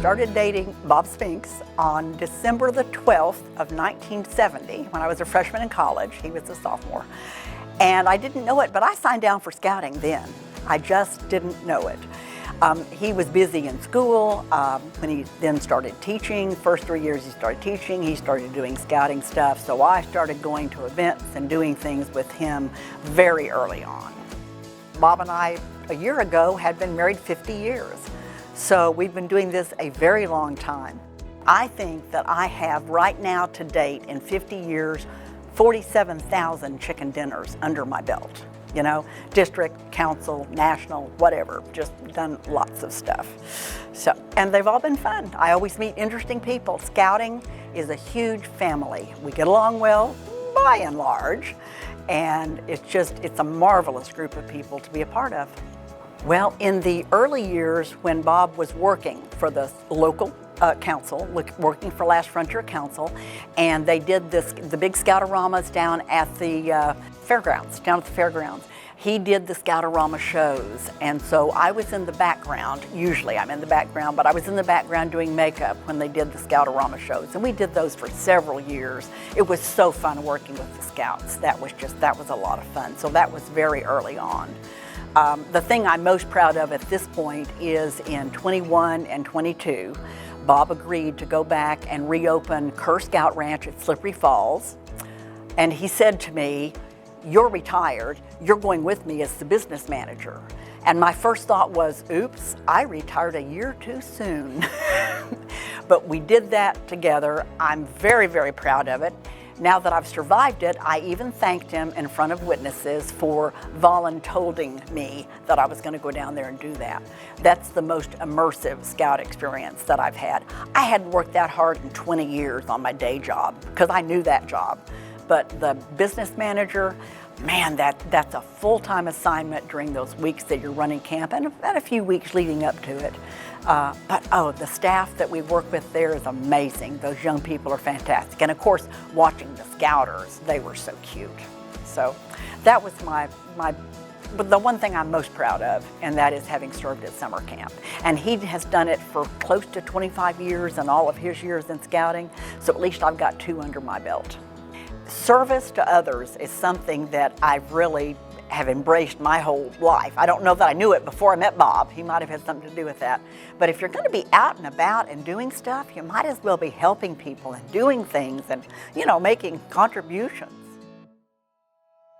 started dating Bob Spinks on December the 12th of 1970 when I was a freshman in college. He was a sophomore. And I didn't know it, but I signed down for scouting then. I just didn't know it. He was busy in school when he then started teaching. First 3 years he started teaching, he started doing scouting stuff. So I started going to events and doing things with him very early on. Bob and I, a year ago, had been married 50 years. So we've been doing this a very long time. I think that I have right now to date in 50 years, 47,000 chicken dinners under my belt. You know, district, council, national, whatever, just done lots of stuff. So, and they've all been fun. I always meet interesting people. Scouting is a huge family. We get along well, by and large, and it's a marvelous group of people to be a part of. Well, in the early years when Bob was working for the local council, working for Last Frontier Council, and they did the big Scout-O-Ramas down at the fairgrounds, He did the Scout-O-Rama shows, and so I was in the background. Usually I'm in the background, but I was in the background doing makeup when they did the Scout-O-Rama shows, and we did those for several years. It was so fun working with the Scouts. That was a lot of fun. So that was very early on. The thing I'm most proud of at this point is in 21 and 22, Bob agreed to go back and reopen Kerr Scout Ranch at Slippery Falls. And he said to me, "You're retired, you're going with me as the business manager." And my first thought was, oops, I retired a year too soon. But we did that together. I'm very, very proud of it. Now that I've survived it, I even thanked him in front of witnesses for voluntolding me that I was going to go down there and do that. That's the most immersive Scout experience that I've had. I hadn't worked that hard in 20 years on my day job because I knew that job. But the business manager, man, that's a full-time assignment during those weeks that you're running camp and a few weeks leading up to it. The staff that we work with there is amazing. Those young people are fantastic. And of course, watching the Scouters, they were so cute. So that was the one thing I'm most proud of, and that is having served at summer camp. And he has done it for close to 25 years in all of his years in scouting, so at least I've got 2 under my belt. Service to others is something that I really have embraced my whole life. I don't know that I knew it before I met Bob. He might have had something to do with that. But if you're going to be out and about and doing stuff, you might as well be helping people and doing things and, making contributions.